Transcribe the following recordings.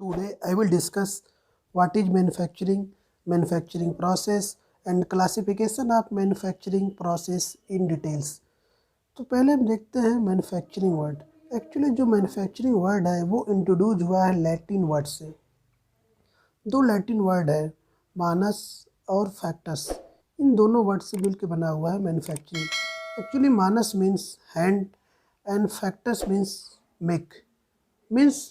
Today I will discuss what is manufacturing, manufacturing process and classification of manufacturing process in details। तो पहले हम देखते हैं manufacturing word. Actually जो manufacturing word है वो इंट्रोड्यूस हुआ है लैटिन वर्ड से। दो लैटिन वर्ड है, मानस और फैक्टस। इन दोनों वर्ड से मिलकर बना हुआ है manufacturing. Actually Manas means hand and facts means make, means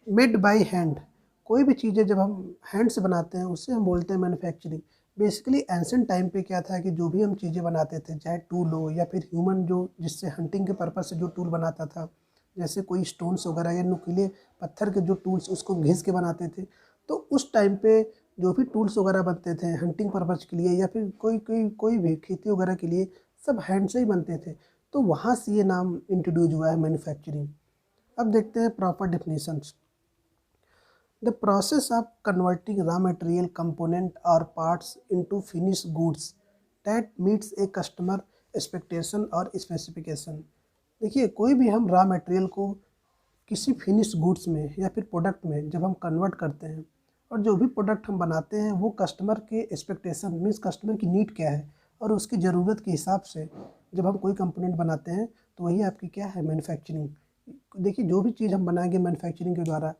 made by hand. कोई भी चीज़ें जब हम हैंड से बनाते हैं उससे हम बोलते हैं मैन्युफैक्चरिंग। बेसिकली एंशिएंट टाइम पे क्या था कि जो भी हम चीज़ें बनाते थे, चाहे टूल हो या फिर ह्यूमन जो जिससे हंटिंग के पर्पज़ से जो टूल बनाता था, जैसे कोई स्टोन्स वगैरह या नुकीले पत्थर के जो टूल्स उसको घिस के बनाते थे, तो उस टाइम पे जो भी टूल्स वगैरह बनते थे हंटिंग पर्पज़ के लिए या फिर कोई भी खेती वगैरह के लिए, सब हैंड से ही बनते थे। तो वहाँ से ये नाम इंट्रोड्यूस हुआ है मैन्युफैक्चरिंग। अब देखते हैं proper definitions. The process of converting raw material component or parts into finished goods that meets a customer expectation और specification। देखिए, कोई भी हम रॉ मटेरियल को किसी फिनिश गुड्स में या फिर प्रोडक्ट में जब हम कन्वर्ट करते हैं और जो भी प्रोडक्ट हम बनाते हैं वो कस्टमर के एक्सपेक्टेशन मीन्स कस्टमर की नीड क्या है और उसकी ज़रूरत के हिसाब से जब हम कोई कंपोनेंट बनाते हैं तो वही आपकी क्या है, मैन्युफैक्चरिंग। देखिए, जो भी चीज़ हम बनाएंगे मैन्युफैक्चरिंग के द्वारा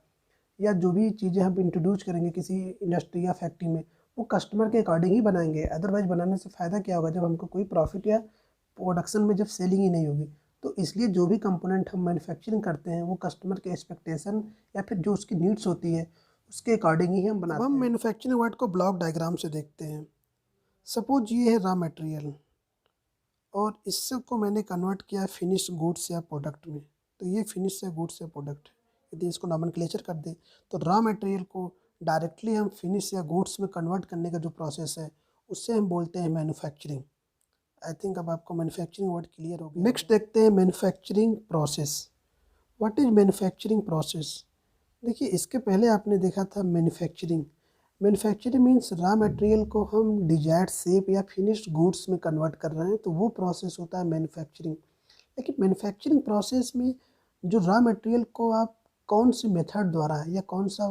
या जो भी चीज़ें हम इंट्रोड्यूस करेंगे किसी इंडस्ट्री या फैक्ट्री में, वो कस्टमर के अकॉर्डिंग ही बनाएंगे। अदरवाइज़ बनाने से फ़ायदा क्या होगा जब हमको कोई प्रॉफिट या प्रोडक्शन में जब सेलिंग ही नहीं होगी। तो इसलिए जो भी कंपोनेंट हम मैन्युफैक्चरिंग करते हैं वो कस्टमर के एक्सपेक्टेशन या फिर जो उसकी नीड्स होती है उसके अकॉर्डिंग ही हम बनाते हैं। हम मैन्युफैक्चरिंग वर्ड को ब्लॉक डायग्राम से देखते हैं। सपोज ये है रॉ मटेरियल और इससे को मैंने कन्वर्ट किया फिनिश गुड्स या प्रोडक्ट में, तो ये फिनिश या गुड्स या प्रोडक्ट है। यदि इसको नॉमेनक्लेचर कर दें तो रॉ मटेरियल को डायरेक्टली हम फिनिश या गुड्स में कन्वर्ट करने का जो प्रोसेस है उससे हम बोलते हैं मैन्युफैक्चरिंग। आई थिंक अब आपको मैन्युफैक्चरिंग वर्ड क्लियर हो गया। नेक्स्ट देखते हैं manufacturing process. What is manufacturing process? देखिए, इसके पहले आपने देखा था manufacturing. Manufacturing means raw material को हम डिजायर्ड शेप या फिनिश्ड गुड्स में कन्वर्ट कर रहे हैं, तो वो प्रोसेस होता है मैन्युफैक्चरिंग। लेकिन मैन्युफैक्चरिंग प्रोसेस में जो रॉ मटेरियल को आप कौन से मेथड द्वारा या कौन सा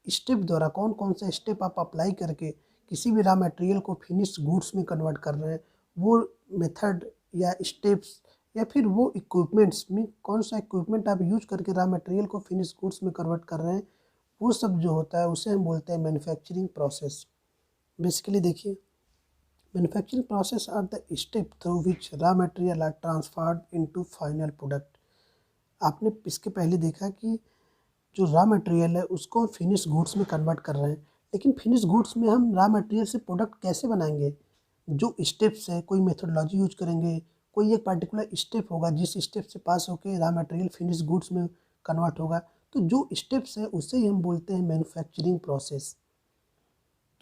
स्टेप द्वारा कौन कौन सा स्टेप आप अप्लाई करके किसी भी रॉ मटेरियल को फिनिश गुड्स में कन्वर्ट कर रहे हैं, वो मेथड या स्टेप्स या फिर वो इक्विपमेंट्स में कौन सा इक्विपमेंट आप यूज करके रॉ मटेरियल को फिनिश गुड्स में कन्वर्ट कर रहे हैं, वो सब जो होता है उसे हम बोलते हैं मैन्युफैक्चरिंग प्रोसेस। बेसिकली देखिए, manufacturing process are the step through which raw material are transferred into final product. आपने इसके पहले देखा कि जो रॉ मटेरियल है उसको हम फिनिश गुड्स में कन्वर्ट कर रहे हैं, लेकिन फिनिश गुड्स में हम रॉ मटेरियल से प्रोडक्ट कैसे बनाएंगे? जो स्टेप्स है, कोई मेथोडोलॉजी यूज करेंगे, कोई एक पर्टिकुलर स्टेप होगा जिस स्टेप से पास होकर रॉ मटेरियल फिनिश गुड्स में कन्वर्ट होगा, तो जो स्टेप्स है उसे ही हम बोलते हैं मैन्युफैक्चरिंग प्रोसेस।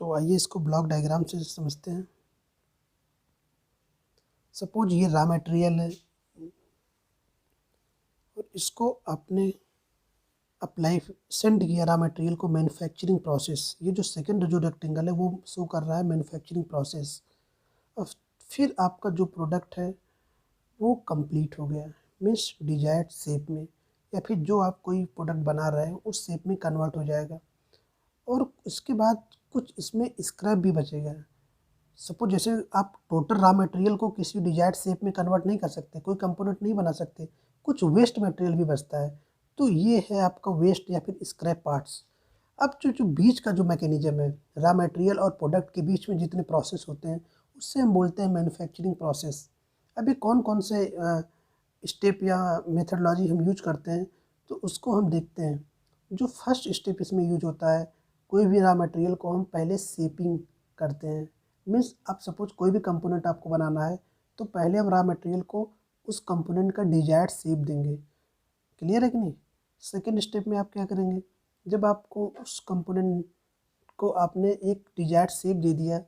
तो आइए इसको ब्लॉक डायग्राम से समझते हैं। सपोज ये रॉ मटेरियल है और इसको आपने अप्लाई सेंड किया रॉ मटेरियल को मैन्युफैक्चरिंग प्रोसेस। ये जो सेकंड जो रेक्टेंगल है वो शो कर रहा है मैन्युफैक्चरिंग प्रोसेस। और फिर आपका जो प्रोडक्ट है वो कंप्लीट हो गया, मीन्स डिजायर्ड शेप में या फिर जो आप कोई प्रोडक्ट बना रहे हैं उस शेप में कन्वर्ट हो जाएगा। और इसके बाद कुछ इसमें स्क्रैप भी बचेगा। सपोज जैसे आप टोटल रॉ मटेरियल को किसी डिजायर्ड शेप में कन्वर्ट नहीं कर सकते, कोई कंपोनेंट नहीं बना सकते, कुछ वेस्ट मटेरियल भी बचता है, तो ये है आपका वेस्ट या फिर स्क्रैप पार्ट्स। अब जो बीच का जो मैकेनिज्म है रॉ मटेरियल और प्रोडक्ट के बीच में जितने प्रोसेस होते हैं उससे हम बोलते हैं मैन्युफैक्चरिंग प्रोसेस। अभी कौन कौन से स्टेप या मेथडोलॉजी हम यूज करते हैं तो उसको हम देखते हैं। जो फर्स्ट स्टेप इसमें यूज होता है, कोई भी रॉ मटेरियल को हम पहले शेपिंग करते हैं। मीन्स आप सपोज कोई भी कंपोनेंट आपको बनाना है तो पहले हम रॉ मटेरियल को उस कंपोनेंट का डिजायर्ड शेप देंगे। क्लियर है कि नहीं? सेकेंड स्टेप में आप क्या करेंगे, जब आपको उस कंपोनेंट को आपने एक डिजायर्ड शेप दे दिया,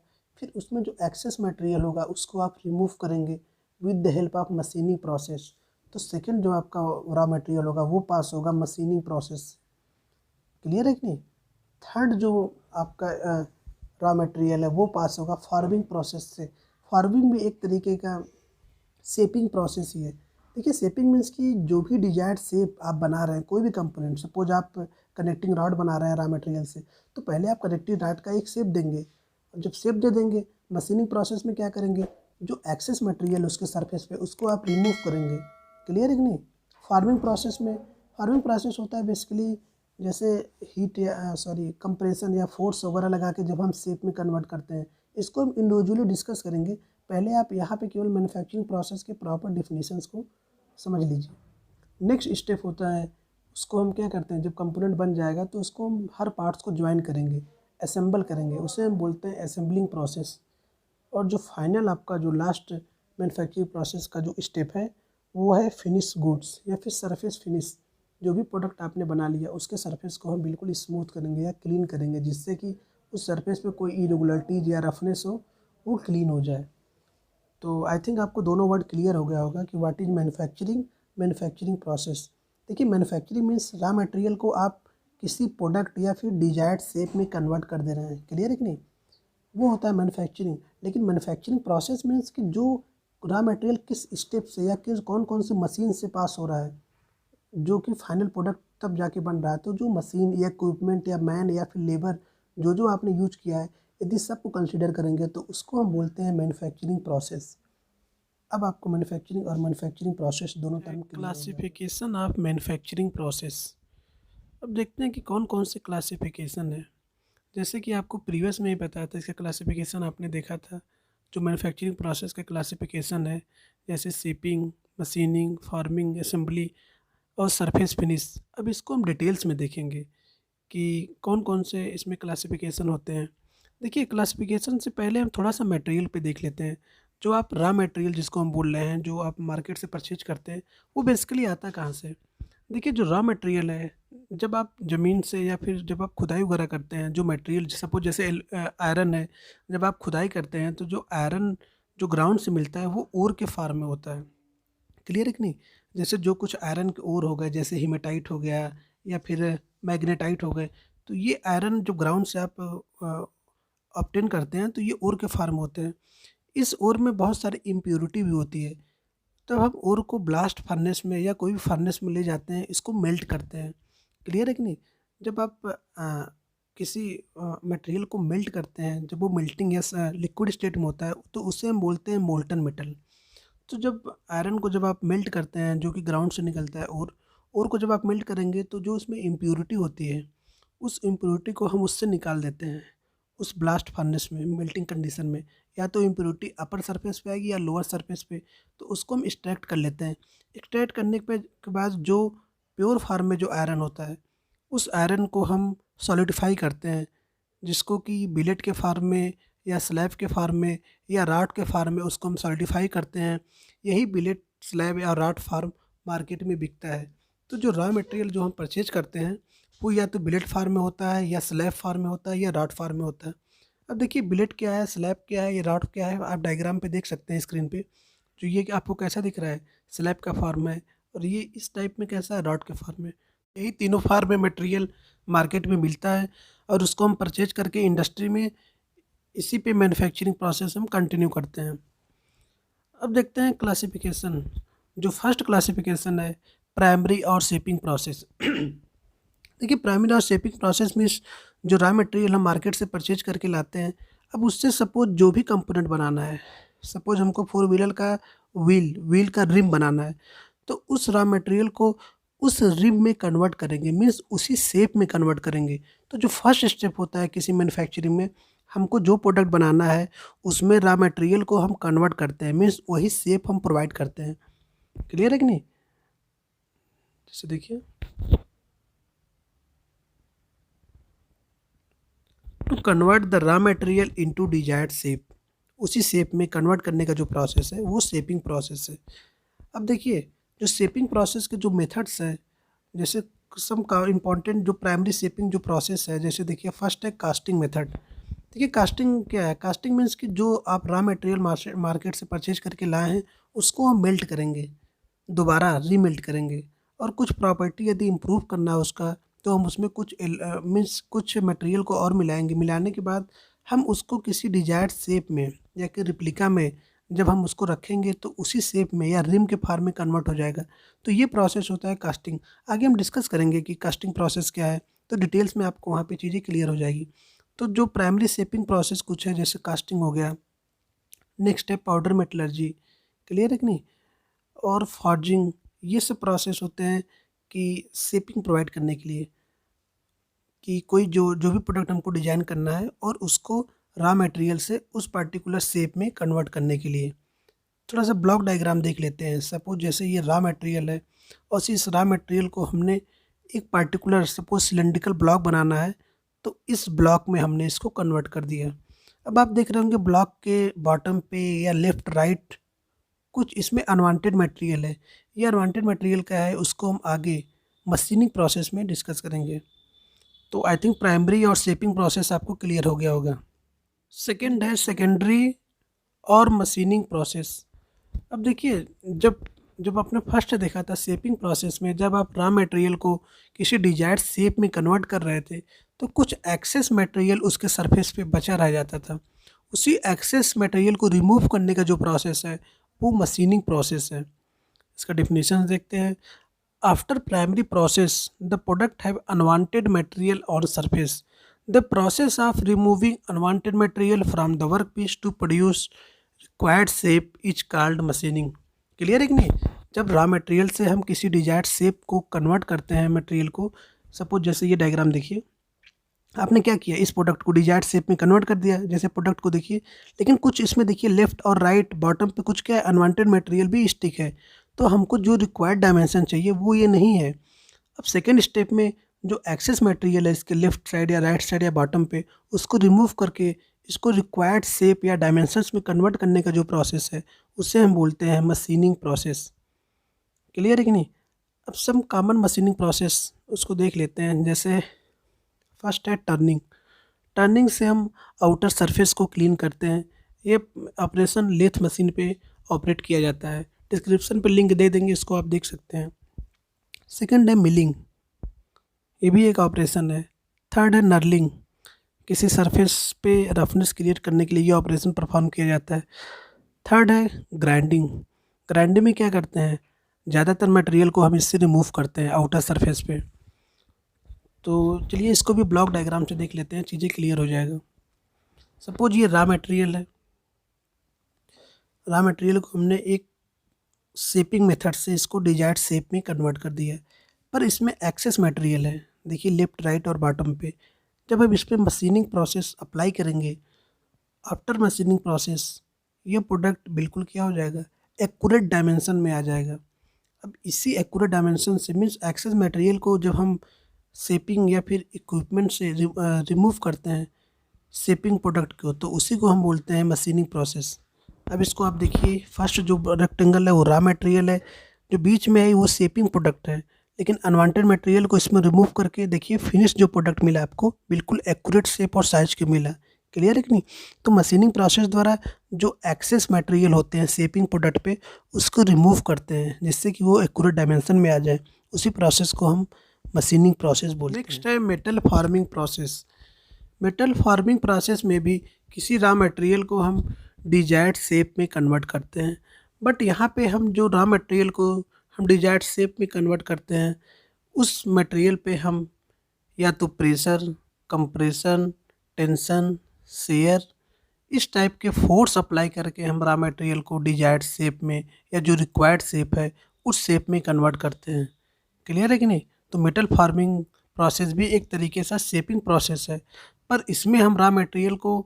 फिर उसमें जो एक्सेस मटेरियल होगा उसको आप रिमूव करेंगे with the help of machining process. तो सेकेंड जो आपका रॉ मटेरियल होगा वो पास होगा मशीनिंग प्रोसेस। क्लियर है कि नहीं? थर्ड जो आपका रॉ मटेरियल है वो पास होगा फार्मिंग प्रोसेस से। फार्मिंग भी एक तरीके का शेपिंग प्रोसेस ही है। देखिए, शेपिंग मीन्स कि जो भी डिजायर्ड शेप आप बना रहे हैं कोई भी कंपोनेंट, सपोज आप कनेक्टिंग रॉड बना रहे हैं रॉ मटेरियल से, तो पहले आप कनेक्टिंग रॉड का एक शेप देंगे। जब शेप दे देंगे, मशीनिंग प्रोसेस में क्या करेंगे, जो एक्सेस मटेरियल उसके सरफेस पे उसको आप रिमूव करेंगे। क्लियर है कि नहीं। फार्मिंग प्रोसेस में, फार्मिंग प्रोसेस होता है बेसिकली जैसे हीट या कंप्रेशन या फोर्स वगैरह लगा के जब हम शेप में कन्वर्ट करते हैं, इसको हम इंडिविजुअली डिस्कस करेंगे। पहले आप यहाँ पे केवल मैन्युफैक्चरिंग प्रोसेस के प्रॉपर डिफिनीशंस को समझ लीजिए। नेक्स्ट स्टेप होता है, उसको हम क्या करते हैं, जब कंपोनेंट बन जाएगा तो उसको हम हर पार्ट्स को ज्वाइन करेंगे, असेंबल करेंगे, उसे हम बोलते हैं असेंबलिंग प्रोसेस। और जो फाइनल आपका जो लास्ट मैन्युफैक्चरिंग प्रोसेस का जो स्टेप है वो है फिनिश गुड्स या फिर सरफेस फिनिश। जो भी प्रोडक्ट आपने बना लिया उसके सरफेस को हम बिल्कुल स्मूथ करेंगे या क्लीन करेंगे, जिससे कि उस सरफेस पे कोई इरेगुलरिटीज या रफनेस हो वो क्लीन हो जाए। तो आई थिंक आपको दोनों वर्ड क्लियर हो गया होगा कि what is manufacturing, manufacturing process. देखिए मैन्युफैक्चरिंग मीन्स रॉ मटेरियल को आप किसी प्रोडक्ट या फिर डिजायर्ड शेप में कन्वर्ट कर दे रहे हैं। क्लियर है कि नहीं, वो होता है मैन्युफैक्चरिंग। लेकिन मैन्युफैक्चरिंग प्रोसेस मीन्स कि जो रॉ मटेरियल किस स्टेप से या किस कौन कौन से मशीन से पास हो रहा है, जो कि फाइनल प्रोडक्ट तब जाके बन रहा है। तो जो मशीन या इक्विपमेंट या मैन या फिर लेबर जो जो आपने यूज किया है, यदि सबको कंसिडर करेंगे तो उसको हम बोलते हैं मैन्युफैक्चरिंग प्रोसेस। अब आपको मैन्युफैक्चरिंग और मैन्युफैक्चरिंग प्रोसेस दोनों term classification of manufacturing process. अब देखते हैं कि कौन कौन से क्लासिफिकेशन है। जैसे कि आपको प्रीवियस में ही बताया था, इसका क्लासिफिकेशन आपने देखा था। जो मैन्युफैक्चरिंग प्रोसेस का क्लासिफिकेशन है, जैसे शेपिंग, मशीनिंग, फॉर्मिंग, असेंबली और सरफेस फिनिश। अब इसको हम डिटेल्स में देखेंगे कि कौन कौन से इसमें क्लासिफिकेशन होते हैं। देखिए क्लासिफिकेशन से पहले हम थोड़ा सा मटेरियल पे देख लेते हैं। जो आप रॉ मटेरियल जिसको हम बोल रहे हैं, जो आप मार्केट से परचेज करते हैं, वो बेसिकली आता कहाँ से। देखिए जो रॉ मटेरियल है, जब आप ज़मीन से या फिर जब आप खुदाई वगैरह करते हैं, जो मटेरियल सपोज जैसे आयरन है, जब आप खुदाई करते हैं तो जो आयरन जो ग्राउंड से मिलता है वो ओर के फॉर्म में होता है। क्लियर है कि नहीं। जैसे जो कुछ आयरन के ओर हो गए, जैसे हीमेटाइट हो गया या फिर मैग्नेटाइट हो गए, तो ये आयरन जो ग्राउंड से आप ऑब्टेन करते हैं तो ये ओर के फॉर्म होते हैं। इस ओर में बहुत सारी इम्प्योरिटी भी होती है। तब हम ओर को ब्लास्ट फर्नेस में या कोई भी फर्नेस में ले जाते हैं, इसको मेल्ट करते हैं। क्लियर है कि नहीं। जब आप किसी मटेरियल को मेल्ट करते हैं, जब वो मेल्टिंग या लिक्विड स्टेट में होता है तो उसे हम बोलते हैं मोल्टन मेटल। तो जब आयरन को जब आप मेल्ट करते हैं, जो कि ग्राउंड से निकलता है, और को जब आप मेल्ट करेंगे तो जो उसमें इम्प्योरिटी होती है, उस इम्प्योरिटी को हम उससे निकाल देते हैं उस ब्लास्ट फर्नेस में मेल्टिंग कंडीशन में। या तो इम्प्योरिटी अपर सरफेस पे आएगी या लोअर सरफेस पे, तो उसको हम एक्सट्रैक्ट कर लेते हैं। एक्सट्रैक्ट करने के बाद जो प्योर फॉर्म में जो आयरन होता है, उस आयरन को हम सॉलिडिफाई करते हैं, जिसको कि बिलेट के फॉर्म में या स्लैब के फॉर्म में या राड के फॉर्म में उसको हम सॉलिडिफाई करते हैं। यही बिलेट, स्लैब या राड फॉर्म मार्केट में बिकता है। तो जो रॉ मटेरियल जो हम परचेज करते हैं वो या तो बिलेट फार्म में होता है या स्लैब फार्म में होता है या रॉड फार्म में होता है। अब देखिए बिलेट क्या है, स्लैब क्या है, ये रॉड क्या है, आप डायग्राम पे देख सकते हैं स्क्रीन पे। जो ये कि आपको कैसा दिख रहा है, स्लैब का फॉर्म है, और ये इस टाइप में कैसा है, रॉड का फॉर्म है। यही तीनों फॉर्म में मटेरियल मार्केट में मिलता है और उसको हम परचेज करके इंडस्ट्री में इसी पे मैन्युफैक्चरिंग प्रोसेस हम कंटिन्यू करते हैं। अब देखते हैं क्लासिफिकेशन। जो फर्स्ट क्लासिफिकेशन है, प्राइमरी और शेपिंग प्रोसेस। देखिए प्राइमरी और शेपिंग प्रोसेस मीन्स जो रॉ मटेरियल हम मार्केट से परचेज करके लाते हैं, अब उससे सपोज जो भी कंपोनेंट बनाना है, सपोज हमको फोर व्हीलर का व्हील का रिम बनाना है, तो उस रॉ मटेरियल को उस रिम में कन्वर्ट करेंगे, मीन्स उसी शेप में कन्वर्ट करेंगे। तो जो फर्स्ट स्टेप होता है किसी मैन्युफैक्चरिंग में, हमको जो प्रोडक्ट बनाना है उसमें रॉ मटेरियल को हम कन्वर्ट करते हैं, मीन्स वही शेप हम प्रोवाइड करते हैं। क्लियर है कि नहीं। जैसे देखिए, to convert the raw material into desired shape, उसी शेप में कन्वर्ट करने का जो प्रोसेस है वो शेपिंग प्रोसेस है। अब देखिए जो शेपिंग प्रोसेस के जो मेथड्स हैं, जैसे सम का इम्पॉर्टेंट जो प्राइमरी शेपिंग जो प्रोसेस है, जैसे देखिए फर्स्ट है कास्टिंग मेथड। देखिए कास्टिंग क्या है, कास्टिंग मीन्स कि जो आप रॉ मटेरियल मार्केट से परचेज करके लाए हैं उसको हम मेल्ट करेंगे, दोबारा रीमेल्ट करेंगे, और कुछ प्रॉपर्टी यदि इम्प्रूव करना है उसका तो हम उसमें कुछ मीन्स कुछ मटेरियल को और मिलाएंगे। मिलाने के बाद हम उसको किसी डिजायर्ड शेप में या कि रिप्लिका में जब हम उसको रखेंगे तो उसी शेप में या रिम के फॉर्म में कन्वर्ट हो जाएगा। तो ये प्रोसेस होता है कास्टिंग। आगे हम डिस्कस करेंगे कि कास्टिंग प्रोसेस क्या है, तो डिटेल्स में आपको वहाँ पे चीज़ें क्लियर हो जाएगी। तो जो प्राइमरी शेपिंग प्रोसेस कुछ है, जैसे कास्टिंग हो गया, नेक्स्ट है पाउडर मेटलर्जी, क्लियर है कि नहीं, और फॉर्जिंग, ये सब प्रोसेस होते हैं कि शेपिंग प्रोवाइड करने के लिए, कि कोई जो जो भी प्रोडक्ट हमको डिज़ाइन करना है और उसको रॉ मटेरियल से उस पर्टिकुलर शेप में कन्वर्ट करने के लिए। थोड़ा सा ब्लॉक डायग्राम देख लेते हैं। सपोज जैसे ये रॉ मटेरियल है और इस रॉ मटेरियल को हमने एक पर्टिकुलर सपोज सिलेंड्रिकल ब्लॉक बनाना है, तो इस ब्लॉक में हमने इसको कन्वर्ट कर दिया। अब आप देख रहे होंगे ब्लॉक के बॉटम पे या लेफ़्ट राइट कुछ इसमें अनवांटेड मटेरियल है। ये अनवांटेड मटेरियल क्या है, उसको हम आगे मशीनिंग प्रोसेस में डिस्कस करेंगे। तो आई थिंक प्राइमरी और शेपिंग प्रोसेस आपको क्लियर हो गया होगा। सेकंड है सेकेंडरी और मशीनिंग प्रोसेस। अब देखिए, जब जब आपने फर्स्ट देखा था शेपिंग प्रोसेस में, जब आप रॉ मटेरियल को किसी डिजायर्ड शेप में कन्वर्ट कर रहे थे, तो कुछ एक्सेस मटेरियल उसके सरफेस पे बचा रह जाता था। उसी एक्सेस मटेरियल को रिमूव करने का जो प्रोसेस है वो मशीनिंग प्रोसेस है। इसका डिफिनीशन देखते हैं। After primary process the product have unwanted material on surface. The process of removing unwanted material from the work piece to produce required shape is called machining. Clear है कि नहीं? जब raw material से हम किसी desired shape को convert करते हैं मटेरियल को, सपोज जैसे ये डायग्राम देखिए, आपने क्या किया, इस प्रोडक्ट को डिजायर्ड शेप में कन्वर्ट कर दिया, जैसे प्रोडक्ट को देखिए, लेकिन कुछ इसमें देखिए लेफ्ट और राइट बॉटम पे कुछ क्या है, अनवांटेड मटेरियल भी स्टिक है। तो हमको जो रिक्वायर्ड डायमेंशन चाहिए वो ये नहीं है। अब सेकेंड स्टेप में जो एक्सेस मटेरियल है इसके लेफ्ट साइड या राइट साइड या बॉटम पे, उसको रिमूव करके इसको रिक्वायर्ड शेप या डायमेंशंस में कन्वर्ट करने का जो प्रोसेस है उसे हम बोलते हैं मशीनिंग प्रोसेस। क्लियर है कि नहीं? अब सब कॉमन मशीनिंग प्रोसेस उसको देख लेते हैं। जैसे फर्स्ट है टर्निंग। टर्निंग से हम आउटर सरफेस को क्लीन करते हैं। ये ऑपरेशन लेथ मशीन पे ऑपरेट किया जाता है। डिस्क्रिप्शन पे लिंक दे देंगे, इसको आप देख सकते हैं। सेकंड है मिलिंग, ये भी एक ऑपरेशन है। थर्ड है नर्लिंग, किसी सरफेस पे रफनेस क्रिएट करने के लिए ये ऑपरेशन परफॉर्म किया जाता है। थर्ड है ग्राइंडिंग। ग्राइंडिंग में क्या करते हैं, ज़्यादातर मटेरियल को हम इससे रिमूव करते हैं आउटर सरफेस पे। तो चलिए इसको भी ब्लॉक डायग्राम से देख लेते हैं, चीज़ें क्लियर हो जाएगा। सपोज ये रॉ मटेरियल है। रॉ मटेरियल को हमने एक शेपिंग मेथड से इसको डिजायर्ड शेप में कन्वर्ट कर दिया है, पर इसमें एक्सेस मटेरियल है, देखिए लेफ्ट राइट और बॉटम पे। जब हम इस पर मशीनिंग प्रोसेस अप्लाई करेंगे, आफ्टर मशीनिंग प्रोसेस ये प्रोडक्ट बिल्कुल क्या हो जाएगा, एक्यूरेट डायमेंशन में आ जाएगा। अब इसी एक्यूरेट डायमेंशन से मीन्स एक्सेस मटेरियल को जब हम शेपिंग या फिर इक्विपमेंट से रिमूव करते हैं शेपिंग प्रोडक्ट को, तो उसी को हम बोलते हैं मशीनिंग प्रोसेस। अब इसको आप देखिए, फर्स्ट जो रेक्टेंगल है वो रॉ मटेरियल है, जो बीच में है वो शेपिंग प्रोडक्ट है, लेकिन अनवांटेड मटेरियल को इसमें रिमूव करके देखिए फिनिश जो प्रोडक्ट मिला आपको बिल्कुल एक्यूरेट शेप और साइज के मिला। क्लियर है कि नहीं? तो मशीनिंग प्रोसेस द्वारा जो एक्सेस मटेरियल होते हैं शेपिंग प्रोडक्ट पे उसको रिमूव करते हैं जिससे कि वो एक्यूरेट डायमेंशन में आ जाए। उसी प्रोसेस को हम मशीनिंग प्रोसेस बोलते हैं। नेक्स्ट है metal farming process. Metal farming process में भी किसी रॉ मटेरियल को हम डिजायर्ड शेप में कन्वर्ट करते हैं, बट यहाँ पे हम जो रॉ मटेरियल को हम डिजायर्ड शेप में कन्वर्ट करते हैं उस मटेरियल पे हम या तो प्रेशर, कंप्रेशन, टेंशन, शेयर, इस टाइप के फोर्स अप्लाई करके हम रॉ मटेरियल को डिजायर्ड शेप में या जो रिक्वायर्ड शेप है उस शेप में कन्वर्ट करते हैं। क्लियर है कि नहीं? तो मेटल फार्मिंग प्रोसेस भी एक तरीके से शेपिंग प्रोसेस है, पर इसमें हम रॉ मटेरियल को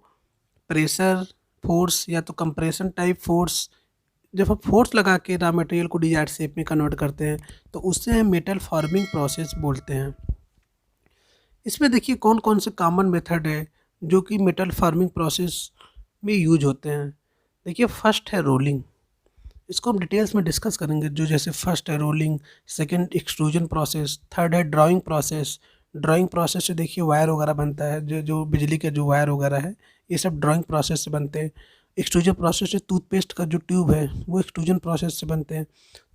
प्रेशर फोर्स या तो कंप्रेशन टाइप फोर्स, जब हम फोर्स लगा के रॉ मटेरियल को डिजायर्ड शेप में कन्वर्ट करते हैं तो उससे हम मेटल फार्मिंग प्रोसेस बोलते हैं। इसमें देखिए कौन कौन से कॉमन मेथड है जो कि मेटल फार्मिंग प्रोसेस में यूज होते हैं। देखिए फर्स्ट है रोलिंग, इसको हम डिटेल्स में डिस्कस करेंगे। जो जैसे फर्स्ट है rolling, second extrusion process, third है ड्राइंग प्रोसेस। ड्राइंग प्रोसेस से देखिए वायर वगैरह बनता है, जो जो बिजली के जो वायर वगैरह है ये सब ड्राइंग प्रोसेस से बनते हैं। एक्सट्रूजन प्रोसेस से टूथपेस्ट का जो ट्यूब है वो एक्सट्रूजन प्रोसेस से बनते हैं।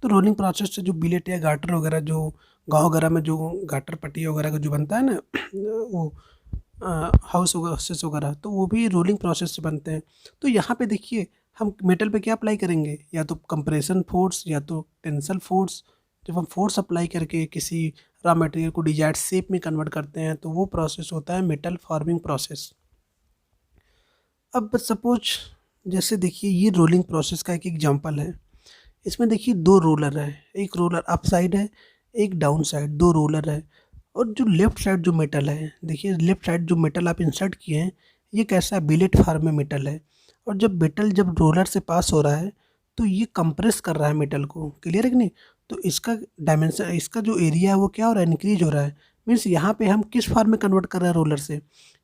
तो रोलिंग प्रोसेस से जो बिलेट या गाटर वगैरह जो गाँव वगैरह में जो गाटर पट्टी वगैरह का जो बनता है ना वो हाउस हाउसेस वगैरह, तो वो भी रोलिंग प्रोसेस से बनते हैं। तो यहाँ पे देखिए हम मेटल पे क्या अप्लाई करेंगे, या तो कंप्रेशन फोर्स या तो टेंसल फोर्स जब हम फोर्स अप्लाई करके किसी रॉ मटेरियल को डिजायर्ड शेप में कन्वर्ट करते हैं तो वो प्रोसेस होता है मेटल फॉर्मिंग प्रोसेस। अब सपोज जैसे देखिए ये रोलिंग प्रोसेस का एक एग्जांपल है। इसमें देखिए 2 रोलर है, एक रोलर अप साइड है, एक डाउन साइड, 2 रोलर है। और जो लेफ्ट साइड जो मेटल है, देखिए लेफ्ट साइड जो मेटल आप इंसर्ट किए हैं, ये कैसा है, बिलेट फॉर्म में मेटल है। और जब मेटल जब रोलर से पास हो रहा है तो ये कंप्रेस कर रहा है मेटल को, क्लियर है कि नहीं? तो इसका डायमेंशन, इसका जो एरिया है वो क्या हो रहा है, इंक्रीज हो रहा है। मीन्स यहाँ पे हम किस फॉर्म में कन्वर्ट कर रहे हैं रोलर से,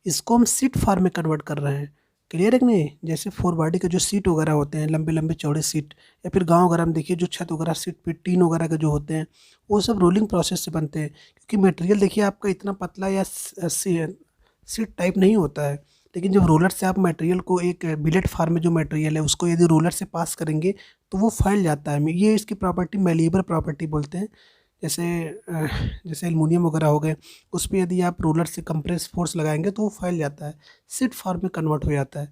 इसको हम सीट फॉर्म में कन्वर्ट कर रहे हैं, क्लियर है कि नहीं? जैसे फोर बॉडी के जो सीट वगैरह होते हैं, लंबे लंबे चौड़े सीट, या फिर गांव वगैरह में देखिए जो छत वगैरह सीट पे टीन वगैरह के जो होते हैं, वो सब रोलिंग प्रोसेस से बनते हैं। क्योंकि मटेरियल देखिए आपका इतना पतला या सीट टाइप नहीं होता है। लेकिन जब रोलर से आप मटेरियल को, एक बिलेट फार्म में जो मटेरियल है उसको यदि रोलर से पास करेंगे तो वो फैल जाता है। ये इसकी प्रॉपर्टी मैलिएबल प्रॉपर्टी बोलते हैं। जैसे जैसे एल्युमिनियम वगैरह हो गए, उस पर यदि आप रोलर से कंप्रेस फोर्स लगाएंगे तो वो फैल जाता है, सीट फॉर्म में कन्वर्ट हो जाता है,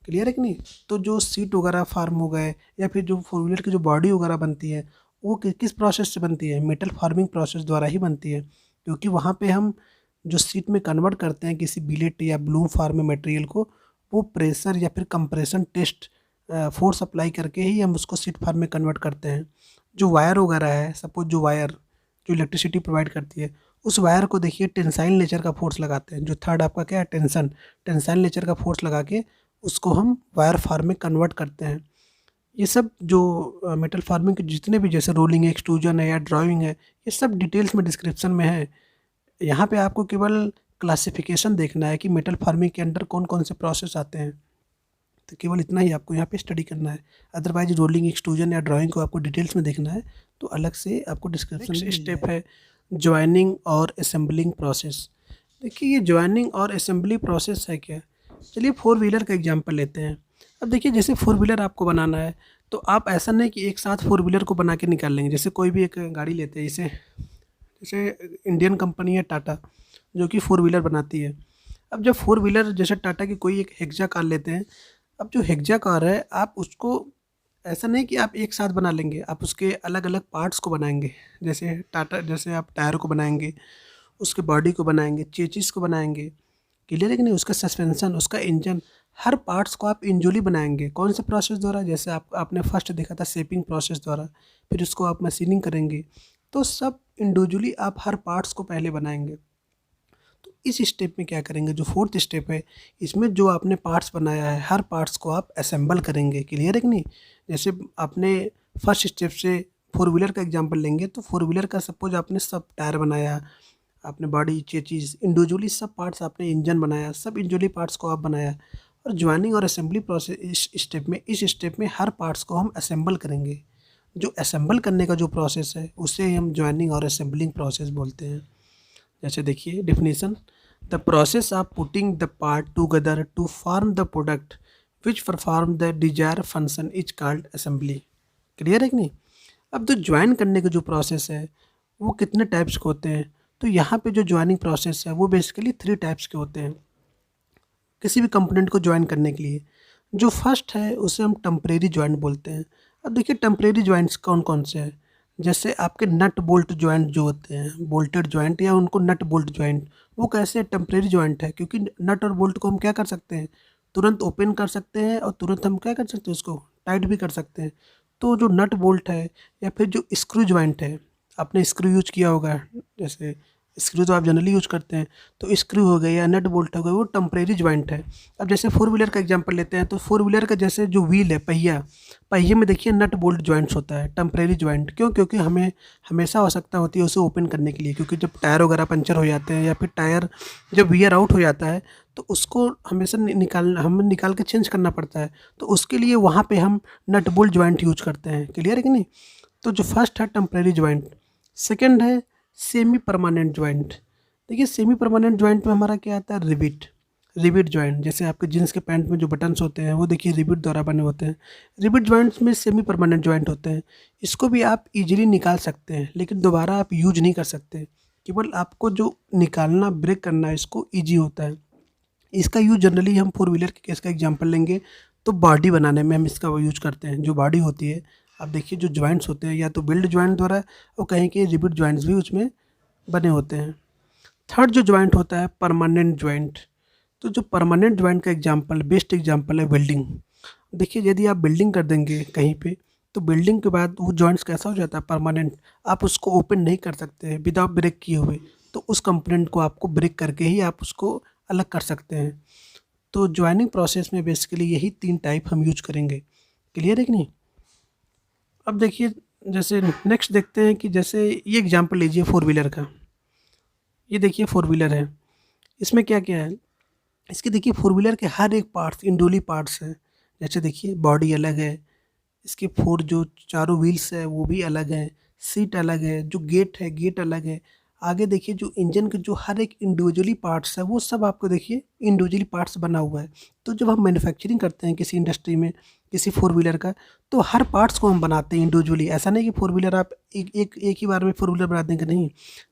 क्लियर है कि नहीं? तो जो सीट वगैरह फार्म हो गए या फिर जो फोर व्हीलर की जो बॉडी वगैरह बनती है वो किस प्रोसेस से बनती है, मेटल फार्मिंग प्रोसेस द्वारा ही बनती है। क्योंकि वहाँ पे हम जो सीट में कन्वर्ट करते हैं किसी बिलेट या ब्लूम फार्म में मटेरियल को, वो प्रेशर या फिर कंप्रेशन टेस्ट फोर्स अप्लाई करके ही हम उसको सीट फार्म में कन्वर्ट करते हैं। जो वायर वगैरह है, सपोज जो वायर जो इलेक्ट्रिसिटी प्रोवाइड करती है, उस वायर को देखिए टेंसाइल नेचर का फोर्स लगाते हैं। जो थर्ड आपका क्या है, टेंशन, टेंसाइल नेचर का फोर्स लगा के उसको हम वायर फार्म में कन्वर्ट करते हैं। ये सब जो मेटल फार्मिंग के जितने भी, जैसे रोलिंग है, एक्सट्रूजन है या ड्राइविंग है, ये सब डिटेल्स में डिस्क्रिप्शन में है। यहाँ पे आपको केवल क्लासिफिकेशन देखना है कि मेटल फार्मिंग के अंडर कौन कौन से प्रोसेस आते हैं। तो केवल इतना ही आपको यहाँ पे स्टडी करना है। अदरवाइज रोलिंग, एक्सट्रूजन या ड्राइंग को आपको डिटेल्स में देखना है तो अलग से आपको डिस्क्रिप्शन में स्टेप है ज्वाइनिंग और असेंबलिंग प्रोसेस। देखिए ये ज्वाइनिंग और असेंबली प्रोसेस है क्या। चलिए फोर व्हीलर का एग्जांपल लेते हैं। अब देखिए जैसे फोर व्हीलर आपको बनाना है तो आप ऐसा नहीं कि एक साथ फोर व्हीलर को बना के निकाल लेंगे। जैसे कोई भी एक गाड़ी लेते हैं, जैसे इंडियन कंपनी है टाटा, जो कि फोर व्हीलर बनाती है। अब जब फोर व्हीलर जैसे टाटा की कोई एक हेक्सा कार लेते हैं, अब जो हेक्सा कार है आप उसको ऐसा नहीं कि आप एक साथ बना लेंगे, आप उसके अलग अलग पार्ट्स को बनाएंगे। जैसे टाटा, जैसे आप टायर को बनाएंगे, उसके बॉडी को बनाएंगे, चेचिस को बनाएंगे, क्लियर है कि नहीं? उसका सस्पेंशन, उसका इंजन, हर पार्ट्स को आप इंडिविजुअली बनाएंगे। कौन से प्रोसेस द्वारा? जैसे आपने फर्स्ट देखा था शेपिंग प्रोसेस द्वारा, फिर उसको आप मशीनिंग करेंगे। तो सब इंडिविजुअली आप हर पार्ट्स को पहले बनाएंगे। तो इस स्टेप में क्या करेंगे, जो फोर्थ स्टेप है, इसमें जो आपने पार्ट्स बनाया है हर पार्ट्स को आप असेंबल करेंगे, क्लियर है कि नहीं? जैसे आपने फर्स्ट स्टेप से फोर व्हीलर का एग्जांपल लेंगे तो फोर व्हीलर का सपोज आपने सब टायर बनाया, आपने बॉडी चेचिस इंडिविजुअली सब पार्ट्स, आपने इंजन बनाया, सब इंडिविजुअली पार्ट्स को आप बनाया। और ज्वाइनिंग और असेंबली प्रोसेस इस स्टेप में हर पार्ट्स को हम असेंबल करेंगे। जो असेंबल करने का जो प्रोसेस है उसे हम ज्वाइनिंग और असेंबलिंग प्रोसेस बोलते हैं। जैसे देखिए definition, the process of putting the part together to form the product which perform the desire function is called assembly, clear है कि नहीं? अब जो ज्वाइन करने का जो प्रोसेस है वो कितने टाइप्स के होते हैं, तो यहाँ पे जो ज्वाइनिंग प्रोसेस है वो बेसिकली 3 टाइप्स के होते हैं किसी भी कंपोनेंट को ज्वाइन करने के लिए। जो फर्स्ट है उसे हम टेम्परेरी ज्वाइंट बोलते हैं। अब देखिए टेम्परेरी ज्वाइंट्स कौन कौन से हैं, जैसे आपके नट बोल्ट ज्वाइंट जो होते हैं, बोल्टेड ज्वाइंट या उनको नट बोल्ट ज्वाइंट, वो कैसे टेम्परेरी ज्वाइंट है? क्योंकि नट और बोल्ट को हम क्या कर सकते हैं, तुरंत ओपन कर सकते हैं और तुरंत हम क्या कर सकते हैं, उसको टाइट भी कर सकते हैं। तो जो नट बोल्ट है या फिर जो स्क्रू ज्वाइंट है, आपने स्क्रू यूज किया होगा, जैसे स्क्रू तो आप जनरली यूज करते हैं, तो स्क्रू हो गए या नट बोल्ट हो गए, वो टेम्परेरी ज्वाइंट है। अब जैसे फोर व्हीलर का एग्जांपल लेते हैं तो फोर व्हीलर का जैसे जो व्हील है, पहिया, पहिए में देखिए नट बोल्ट ज्वाइंट्स होता है, टेम्परेरी ज्वाइंट। क्यों? क्योंकि हमें हमेशा आवश्यकता होती है उसे ओपन करने के लिए। क्योंकि जब टायर वगैरह पंचर हो जाते हैं या फिर टायर जब वियर आउट हो जाता है तो उसको हमेशा निकाल के चेंज करना पड़ता है। तो उसके लिए वहाँ पे हम नट बोल्ट ज्वाइंट यूज करते हैं, क्लियर है कि नहीं? तो जो फर्स्ट है टेम्परेरी ज्वाइंट। सेकेंड है सेमी परमानेंट ज्वाइंट। देखिए सेमी परमानेंट ज्वाइंट में हमारा क्या आता है, रिबिट ज्वाइंट। जैसे आपके जींस के पैंट में जो बटन्स होते हैं वो देखिए रिबिट द्वारा बने होते हैं। रिबिट ज्वाइंट्स में सेमी परमानेंट ज्वाइंट होते हैं। इसको भी आप इजीली निकाल सकते हैं लेकिन दोबारा आप यूज नहीं कर सकते। केवल आपको जो निकालना, ब्रेक करना है, इसको ईजी होता है। इसका यूज जनरली हम फोर व्हीलर के केस का एग्जांपल लेंगे तो बॉडी बनाने में हम इसका यूज करते हैं। जो बॉडी होती है आप देखिए जो जॉइंट्स होते हैं या तो बिल्ड जॉइंट द्वारा और कहीं के रिबिट जॉइंट्स भी उसमें बने होते हैं। थर्ड जो जॉइंट होता है परमानेंट जॉइंट। तो जो परमानेंट जॉइंट का एग्जांपल, बेस्ट एग्जांपल है वेल्डिंग। देखिए यदि आप बिल्डिंग कर देंगे कहीं पे, तो बिल्डिंग के बाद वो जॉइंट्स कैसा हो जाता है परमानेंट, आप उसको ओपन नहीं कर सकते हैं विदाउट ब्रेक किए हुए। तो उस कंपोनेंट को आपको ब्रेक करके ही आप उसको अलग कर सकते हैं। तो ज्वाइनिंग प्रोसेस में बेसिकली यही 3 टाइप हम यूज करेंगे। क्लियर है कि नहीं? अब देखिए जैसे नेक्स्ट देखते हैं कि जैसे ये एग्जांपल लीजिए फोर व्हीलर का। ये देखिए फोर व्हीलर है, इसमें क्या क्या है, इसके देखिए फोर व्हीलर के हर एक पार्ट्स इंडोली पार्ट्स हैं। जैसे देखिए बॉडी अलग है, इसके फोर जो चारों व्हील्स है वो भी अलग है, सीट अलग है, जो गेट है गेट अलग है। आगे देखिए जो इंजन के जो हर एक इंडिविजुअली पार्ट्स है वो सब आपको देखिए इंडिविजुअली पार्ट्स बना हुआ है। तो जब हम मैन्युफैक्चरिंग करते हैं किसी इंडस्ट्री में किसी फोर व्हीलर का, तो हर पार्ट्स को हम बनाते हैं इंडिविजुअली। ऐसा नहीं कि फोर व्हीलर आप एक ही बार में फोर व्हीलर बना देंगे, नहीं।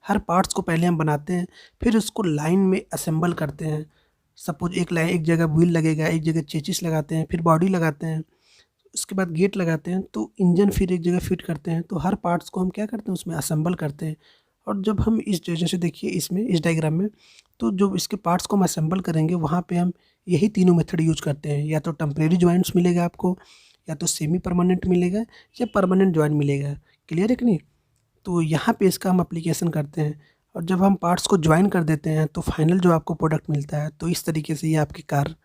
हर पार्ट्स को पहले हम बनाते हैं, फिर उसको लाइन में असेंबल करते हैं। सपोज एक लाइन, एक जगह व्हील लगेगा, एक जगह चेचिस लगाते हैं, फिर बॉडी लगाते हैं, उसके बाद गेट लगाते हैं, तो इंजन फिर एक जगह फिट करते हैं। तो हर पार्ट्स को हम क्या करते हैं उसमें असेंबल करते हैं। और जब हम इस जैसे देखिए इसमें इस डायग्राम में, तो जो इसके पार्ट्स को हम असेंबल करेंगे वहाँ पे हम यही तीनों मेथड यूज करते हैं। या तो टेम्परेरी जॉइंट्स मिलेगा आपको, या तो सेमी परमानेंट मिलेगा, या परमानेंट जॉइंट मिलेगा। क्लियर है कि नहीं? तो यहाँ पे इसका हम अप्लीकेशन करते हैं। और जब हम पार्ट्स को ज्वाइन कर देते हैं तो फाइनल जो आपको प्रोडक्ट मिलता है, तो इस तरीके से ये आपकी कार,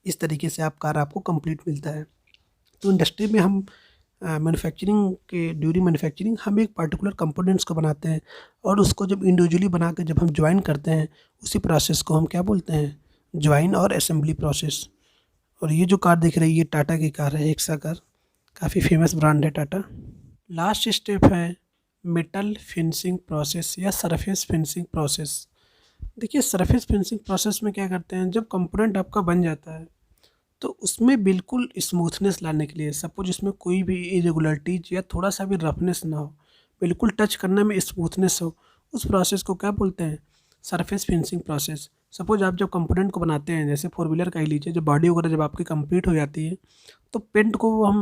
इस तरीके से आप कार आपको कंप्लीट मिलता है। तो इंडस्ट्री में हम मैन्युफैक्चरिंग के ड्यूरिंग मैन्युफैक्चरिंग हम एक पर्टिकुलर कंपोनेंट्स को बनाते हैं, और उसको जब इंडिविजुअली बना के जब हम ज्वाइन करते हैं, उसी प्रोसेस को हम क्या बोलते हैं, ज्वाइन और असेंबली प्रोसेस। और ये जो कार दिख रही है ये टाटा की कार है, एक्सा कार, काफ़ी फेमस ब्रांड है टाटा। लास्ट स्टेप है मेटल फिनिशिंग प्रोसेस या सरफेस फिनिशिंग प्रोसेस। देखिए सरफेस फिनिशिंग प्रोसेस में क्या करते हैं, जब कंपोनेंट आपका बन जाता है तो उसमें बिल्कुल स्मूथनेस लाने के लिए, सपोज इसमें कोई भी इरेगुलरिटीज या थोड़ा सा भी रफनेस ना हो, बिल्कुल टच करने में स्मूथनेस हो, उस प्रोसेस को क्या बोलते हैं, सरफेस फिनिशिंग प्रोसेस। सपोज आप जब कंपोनेंट को बनाते हैं, जैसे फोर व्हीलर का ही लीजिए, जब बॉडी वगैरह जब आपकी कंप्लीट हो जाती है, तो पेंट को हम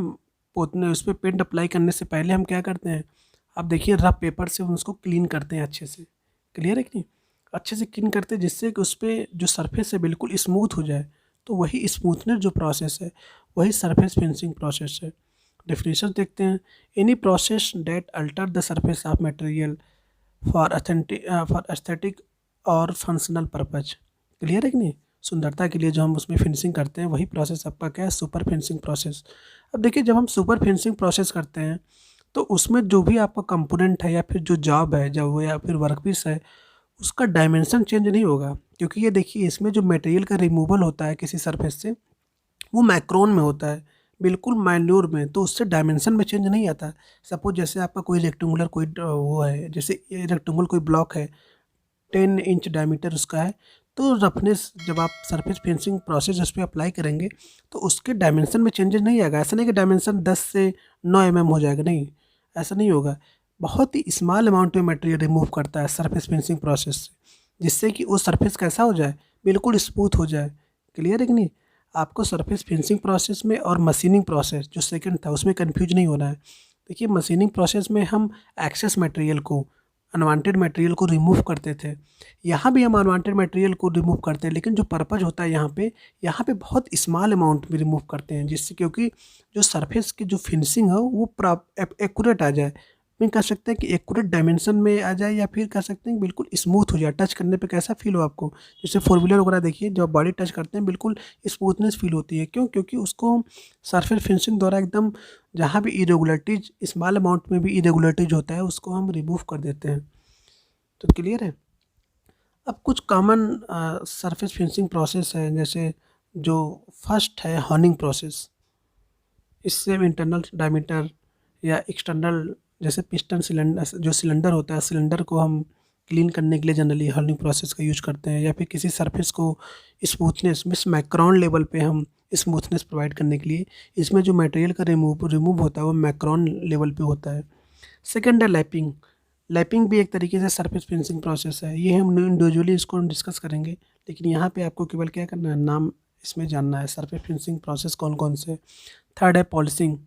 पोतने, उस पर पेंट अप्लाई करने से पहले हम क्या करते हैं, आप देखिए रफ पेपर से हम उसको क्लीन करते हैं अच्छे से। क्लियर है कि नहीं? अच्छे से क्लीन करते हैं जिससे कि उस पर जो सरफेस है बिल्कुल स्मूथ हो जाए। तो वही स्मूथनेस जो प्रोसेस है वही सरफेस फिनिशिंग प्रोसेस है। डेफिनेशन देखते हैं, any process that alter the surface of material for aesthetic और फंक्शनल पर्पज। क्लियर है कि नहीं? सुंदरता के लिए जो हम उसमें फिनिशिंग करते हैं वही प्रोसेस आपका क्या है, सुपर फिनिशिंग प्रोसेस। अब देखिए जब हम सुपर फिनिशिंग प्रोसेस करते हैं तो उसमें जो भी आपका कंपोनेंट है या फिर जो जॉब है जब या फिर वर्कपीस है, उसका डायमेंशन चेंज नहीं होगा। क्योंकि ये देखिए इसमें जो मटेरियल का रिमूवल होता है किसी सरफेस से, वो माइक्रोन में होता है, बिल्कुल माइन्यूर में, तो उससे डायमेंशन में चेंज नहीं आता। सपोज जैसे आपका कोई रेक्टेंगुलर कोई वो है, जैसे ये रेक्टेंगुलर कोई ब्लॉक है, 10 इंच डायमीटर उसका है, तो रफनेस जब आप सरफेस फिनिशिंग प्रोसेस उस पर अप्लाई करेंगे तो उसके डायमेंशन में चेंजेस नहीं आएगा। ऐसा नहीं कि डायमेंशन 10 से 9 हो जाएगा, नहीं, ऐसा नहीं होगा। बहुत ही स्मॉल अमाउंट में मटेरियल रिमूव करता है सरफेस फिनिशिंग प्रोसेस से, जिससे कि वो सरफेस कैसा हो जाए, बिल्कुल स्मूथ हो जाए। क्लियर है कि नहीं? आपको सरफेस फिनिशिंग प्रोसेस में और मशीनिंग प्रोसेस जो सेकंड था उसमें कंफ्यूज नहीं होना है। देखिए मशीनिंग प्रोसेस में हम एक्सेस मटेरियल को, अनवांटेड मटेरियल को रिमूव करते थे। यहाँ भी हम अनवांटेड मटेरियल को रिमूव करते हैं, लेकिन जो पर्पज होता है यहाँ पे बहुत स्मॉल अमाउंट में रिमूव करते हैं, जिससे क्योंकि जो सरफेस की जो फिनिशिंग है वो एक्यूरेट आ जाए। में कह सकते हैं कि एक्यूरेट डायमेंशन में आ जाए, या फिर कह सकते हैं कि बिल्कुल स्मूथ हो जाए, टच करने पे कैसा फील हो आपको। जैसे फोर व्हीलर वगैरह देखिए जब बॉडी टच करते हैं बिल्कुल स्मूथनेस फील होती है। क्यों? क्योंकि उसको सरफेस फिनिशिंग द्वारा एकदम जहाँ भी इरेगुलरिटीज, स्मॉल अमाउंट में भी इरेगुलरिटीज होता है उसको हम रिमूव कर देते हैं। तो क्लियर है? अब कुछ कॉमन सरफेस फिनिशिंग प्रोसेस है, जैसे जो फर्स्ट है हॉर्निंग प्रोसेस। इससे हम इंटरनल डायमीटर या एक्सटर्नल, जैसे पिस्टन सिलेंडर, जो सिलेंडर होता है, सिलेंडर को हम क्लीन करने के लिए जनरली हर्निंग प्रोसेस का यूज करते हैं। या फिर किसी सरफेस को स्मूथनेस, मिस माइक्रोन लेवल पे हम स्मूथनेस प्रोवाइड करने के लिए, इसमें जो मटेरियल का रिमूव होता है वो माइक्रोन लेवल पे होता है। सेकेंड है लैपिंग। लैपिंग भी एक तरीके से सरफेस फिनिशिंग प्रोसेस है। ये हम इंडिविजुअली इसको हम डिस्कस करेंगे, लेकिन यहाँ पे आपको केवल क्या करना है, नाम इसमें जानना है सरफेस फिनिशिंग प्रोसेस कौन कौन से। थर्ड है पॉलिशिंग।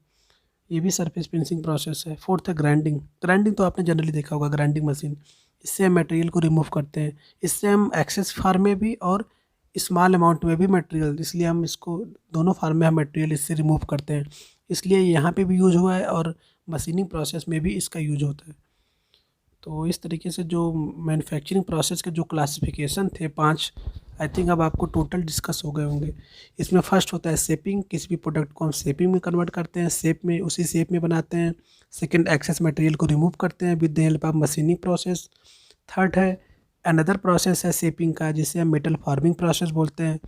ये भी सरफेस फिनिशिंग प्रोसेस है। फोर्थ है ग्राइंडिंग। ग्राइंडिंग तो आपने जनरली देखा होगा, ग्राइंडिंग मशीन, इससे हम मटेरियल को रिमूव करते हैं। इससे हम एक्सेस फार्म में भी और स्मॉल अमाउंट में भी मटेरियल, इसलिए हम इसको दोनों फार्म में हम मटेरियल इससे रिमूव करते हैं, इसलिए यहाँ पे भी यूज हुआ है और मशीनिंग प्रोसेस में भी इसका यूज होता है। तो इस तरीके से जो मैन्युफैक्चरिंग प्रोसेस के जो क्लासिफिकेशन थे 5, आई थिंक अब आपको टोटल डिस्कस हो गए होंगे। इसमें फर्स्ट होता है शेपिंग, किसी भी प्रोडक्ट को हम शेपिंग में कन्वर्ट करते हैं, शेप में उसी शेप में बनाते हैं। सेकंड, एक्सेस मटेरियल को रिमूव करते हैं with the help of machining process. Third है अनदर प्रोसेस है शेपिंग का, जिसे हम मेटल फार्मिंग प्रोसेस बोलते हैं।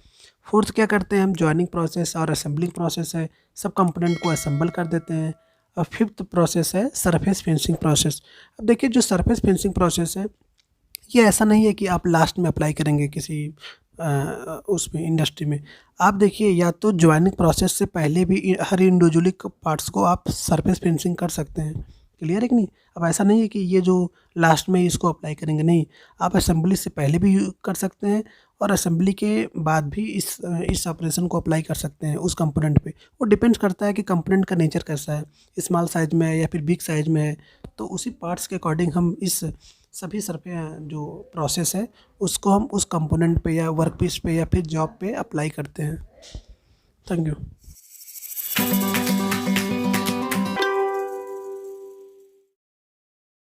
फोर्थ क्या करते हैं हम, जॉइनिंग प्रोसेस और असेंबलिंग प्रोसेस है, सब कंपोनेंट को असेंबल कर देते हैं। और फिफ्थ प्रोसेस है सरफेस फिनिशिंग प्रोसेस। अब देखिए जो सरफेस फिनिशिंग प्रोसेस है, ये ऐसा नहीं है कि आप लास्ट में अप्लाई करेंगे किसी उसमें इंडस्ट्री में। आप देखिए, या तो जॉइनिंग प्रोसेस से पहले भी हर इंडिविजुअली पार्ट्स को आप सरफेस फिनिशिंग कर सकते हैं। क्लियर है कि नहीं? अब ऐसा नहीं है कि ये जो लास्ट में इसको अप्लाई करेंगे, नहीं, आप असेंबली से पहले भी कर सकते हैं और असेंबली के बाद भी इस ऑपरेशन को अप्लाई कर सकते हैं उस कंपोनेंट पे। वो डिपेंड्स करता है कि कंपोनेंट का नेचर कैसा है, स्मॉल साइज़ में है या फिर बिग साइज़ में है, तो उसी पार्ट्स के अकॉर्डिंग हम इस सभी जो प्रोसेस है उसको हम उस कंपोनेंट पे या वर्क पीस पे या फिर जॉब पे अप्लाई करते हैं। Thank you.